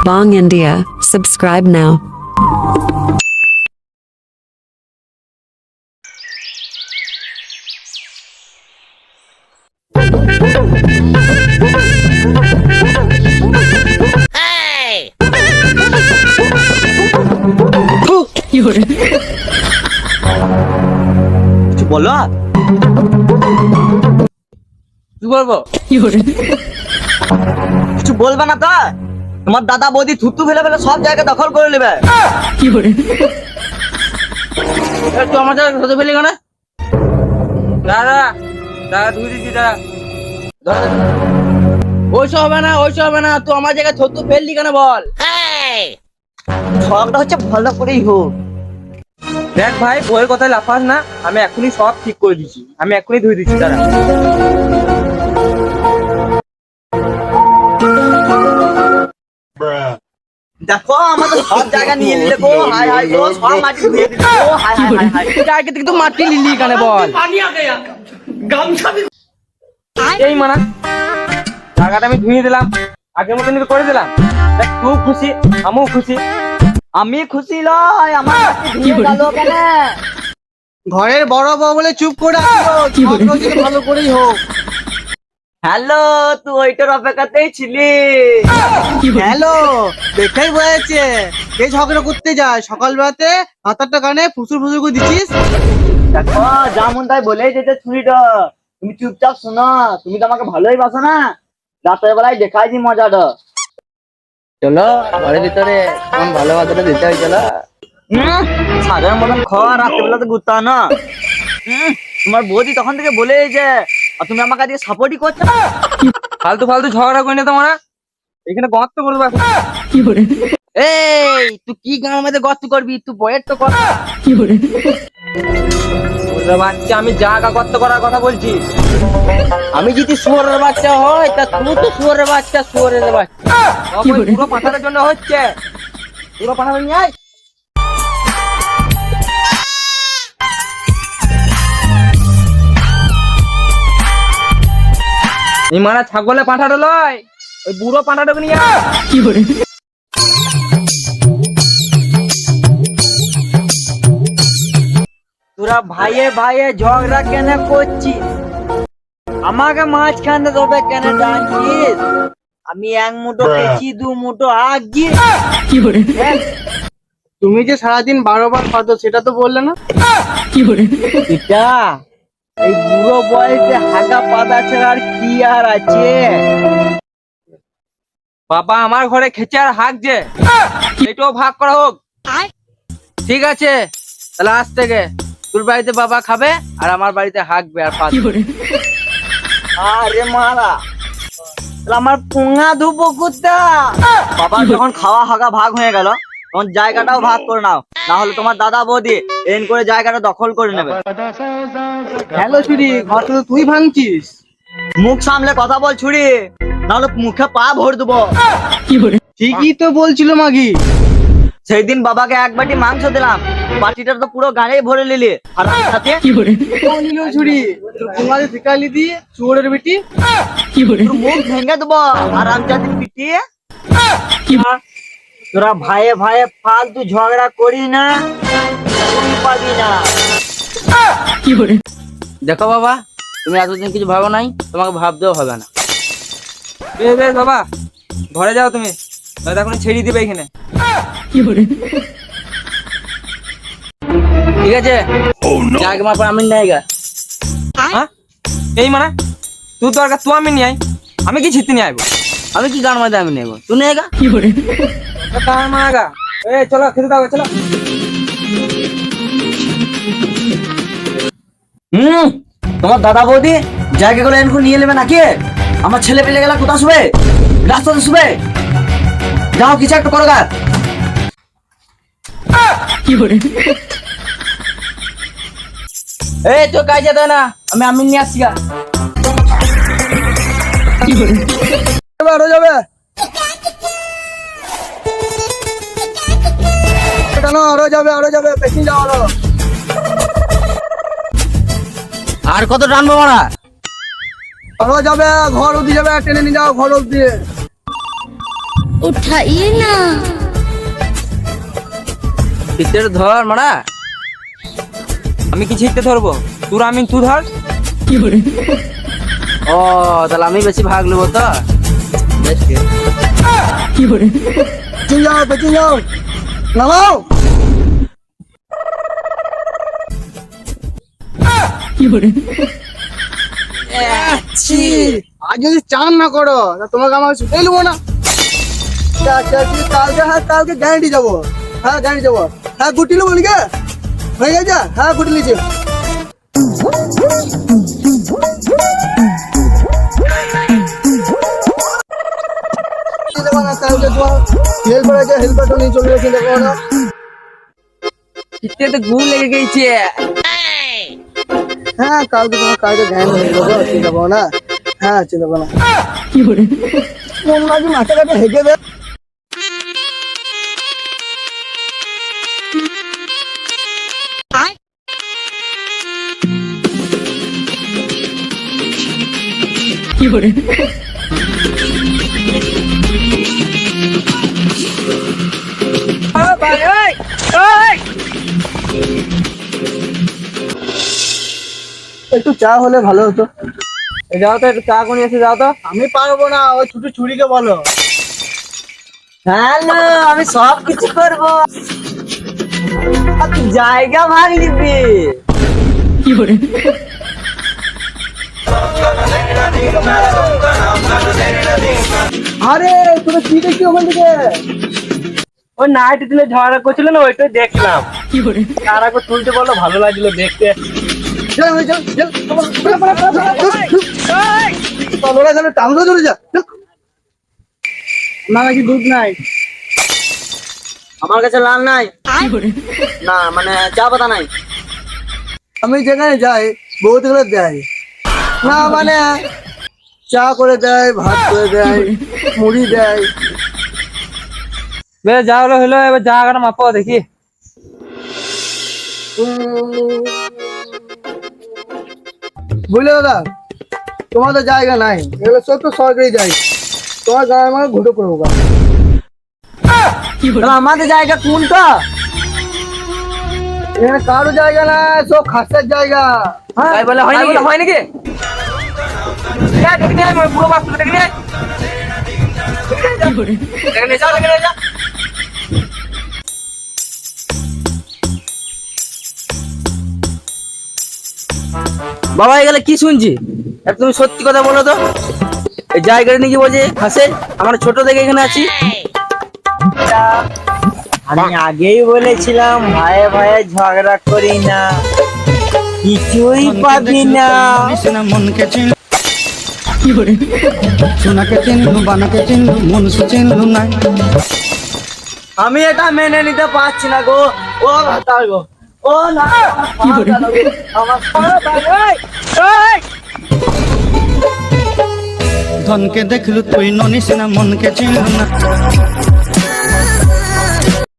Bong India. Subscribe now. কিছু বলো কি বলবো কিছু বলবে না তো তোমার দাদা বৌদি থুতু ফেলে ফেলে সব জায়গা দখল করে নেবে তুই আমার জায়গায় থুতু ফেলি কেন দাদা দাদা ধুই দিচ্ছি দাদা ওইসব হবে না তুই আমার জায়গায় থুতু ফেললি কেন বল সবটা হচ্ছে ভালো করেই হোক দেখ ভাই বইয়ের কথায় লাফাস না আমি এখনই সব ঠিক করে দিচ্ছি আমি এখনই ধুয়ে দিচ্ছি দাদা দেখো আমাদের সব জায়গা নিয়ে নিলে গো হাই হাই গো সব মাটি ধুয়ে দিলে গো হাই হাই হাই হাই জায়গা থেকে তো মাটি লিলি কেন বল পানি আ গয়া গামছা এই মানা জায়গাটা আমি ধুয়ে দিলাম আগের মতন করে দিলাম দেখ তুই খুশি আমিও খুশি আমি খুশি লয় আমার ধুয়ে গেল কেন ঘরের বড় বউ বলে চুপ করে আছো ভালো করেই হোক হ্যালো তুই ওইটার অপেক্ষাতেই ছিলি হ্যালো দেখেই বলেছে কে ঝগড়া করতে যায় সকালবেলাতে হাতারটা কানে ফুসুর ফুসুর করে দিছিস দেখো যেমন তাই বলেই যেতে ছুরিটা তুমি চুপচাপ শোনো তুমি তো আমাকে ভালোই বাসো না রাতের বেলায় দেখাই দি মজাটা চলো ঘরের ভিতরে তোমার ভালোবাসাটা দিতে হয় চলো সাগরের মতন খাওয়া রাতের বেলাতে ঘুরতে হয় না তোমার বৌদি তখন থেকে বলে যে আর তুমি আমাকে দিয়ে সাপোর্টই করছো না ফালতু ফালতু ঝগড়া করি না তোমরা এখানে গর্ত করবো কি করে এই তুই কি গাঁর মধ্যে গর্ত করবি তুই বয়ের তো কথা কি করে বাচ্চা আমি জায়গা গর্ত করার কথা বলছি আমি যদি শুয়োরের বাচ্চা হয় তা তুই তো শুয়োরের বাচ্চা পুরো পাঠানোর জন্য হচ্ছে পুরো পাঠানো নিয়ে আয় এই মারা ছাগলে পাঠাটা লয় ওই বুড়ো পাঠাটাকে নিয়ে কি করে তোরা ভাইয়ে ভাইয়ে ঝগড়া কেন করছিস আমাকে মাঝখানে তবে কেন জানছিস আমি এক মুঠো খেয়েছি দু মুঠো আগি কি করে তুমি যে সারাদিন 12 বার খাতো সেটা তো বললে না কি করে এটা এই বুড়ো বয়সে হাগা পাতা ছাড়া আর কি আর আছে বাবা আমার ঘরে খেচে আর হাগ যে এটাও ভাগ করা হোক ঠিক আছে তাহলে আজ থেকে তোর বাড়িতে বাবা খাবে আর আমার বাড়িতে হাগবে আর পাত আরে মারা আমার পুঙ্গা ধুবো কুত্তা বাবা যখন খাওয়া হাগা ভাগ হয়ে গেল তখন জায়গাটাও ভাগ করে নাও না হলে তোমার দাদা বৌদি এন করে জায়গাটা দখল করে নেবে হ্যালো ছুরি ঘরটা তো তুই ভাঙছিস মুখ সামলে কথা বল ছুরি নাহলে মুখে পা ভর দেবো ঠিকই তো বলছিল মাগি সেই দিন বাবাকে এক বাটি মাংস দিলাম বাটিটা তো পুরো গাড়ি ভরে নিলি আর সাথে কি করে নিল ছুরি তোর কুমারে শিকালি দি চোরের বেটি কি করে তোর মুখ ভেঙে দেবো আরাম জাতির পিটি কি তোরা ভাইয়ে ভাইয়ে ফালতু ঝগড়া করি না পাবি না কি করে দেখো বাবা তুমি এতদিন কিছু ভাবো নাই তোমাকে ভাবতেও হবে না বেশ বাবা ঘরে যাও তুমি এখন ছেড়ে দিবে এখানে কি করে ঠিক আছে যাকে মার পর আমি নাই গা এই মানে তুই দরকার তুই আমি নিয়ে আমি কি ছিটতে নিয়ে আইবো আমি কি গান মাঝে আমি নেবো তুই নিয়ে গা কি করে গান মাগা এই চলো খেতে দাও চলো তোমার দাদা বৌদি জায়গাগুলো এনকু নিয়ে নেবে নাকি আমার ছেলে পেলে গেলা কোথা শুবে রাস্তাতে শুবে যাও কিছু একটা করো গা কি করে এই তো কাজ যেত না আমি নিয়ে আসছি গা কি করে আরো যাবে আরো যাবে বেশি যাও আর কত টানবো মারা আরো যাবে ঘর অব্দি যাবে টেনে নিয়ে যাও ঘর অব্দি उठाइए ना। ভিতরে ধর মারা, আমি কি ছিটতে ধরবো? তোর আমি তুই ধর। ও তাহলে আমি বেশি ভাগ নেবো তো। বেশ ঠিক আছে। বেঁচে যাও, বেঁচে যাও, নামাও। আর যদি চান না করো তা তোমাকে আমার ছুটে নেবো না। কালকে, হ্যাঁ কালকে গ্যারান্টি যাবো, হ্যাঁ গ্যারান্টি যাবো, হ্যাঁ গুটি নেবো নাকি হয়ে গেছে, হ্যাঁ গুটি নিয়েছি। কালকে তোমার হেল্পার আছে, হেল্পারটা নিয়ে চলে গেছে, দেখো না পিঠে তো ঘুম লেগে গেছে। হ্যাঁ কালকে তোমার কালকে ধ্যান হয়ে যাবো, চিন্তা করো না, হ্যাঁ চিন্তা করো না। মাথা কাটা হেঁকে দেয়। একটু চা হলে ভালো হতো। যাও তো একটু চা করে এসে যাও তো। আমি পারবো না, ওই ছোট ছুরিকে বলো। হ্যালো, আমি সব কিছু করবো, তুই জায়গা ভাগ নিবি। আরে তুমি কি দেখছি ওখান থেকে? ওই নাইট দিলে ঝগড়া করছিল না, ওইটাই দেখলাম। তার আগে তুলতে বললো, ভালো লাগলো দেখতে। চল, চল, চল, তোমরা এখানে টাঙ্গো ধরে যা। না নাকি দুধ নাই? আমার কাছে লাল নাই, না মানে চা পাতা নাই। আমি যেখানে যাই বহুত গুলো দেয় না, মানে চা করে দেয়, ভাত করে দেয়, মুড়ি দেয়। বেশ যা হলো হলো, এবার জায়গাটা মাপো দেখি। বুঝলে দাদা, তোমার তো জায়গা নাই, এগুলো সব তো সরকারি জায়গা, তোমার গায়ে আমার ঘুটো করবো। আমাদের জায়গা কোনটা? এখানে কারো জায়গা না, সব খাসের জায়গা। তাই বলে হয় নাকি? হয় নাকি? দেখি নিয়ে পুরো বাস্তব দেখি নিয়ে যাও, দেখে নিয়ে যাও। বাবা এগুলো কি শুনছি? তুমি সত্যি কথা বলো তো, এই জায়গাটা নাকি বলছে হাসে, আমরা ছোট থেকে এখানে আছি। আমি আগেই বলেছিলাম ভাইয়ে ভাইয়ে ঝগড়া করি না, কিছুই পাবি না। মনকে চিনলু, সোনাকে চিনলু, বানাকে চিনলু, মনুষ্য চিনলু নাই। আমি এটা মেনে নিতে পারছি না গো। ও ভাতার গো, ও না আমার ধনকে দেখলু তুই ননিস না, মনকে চিনলু না।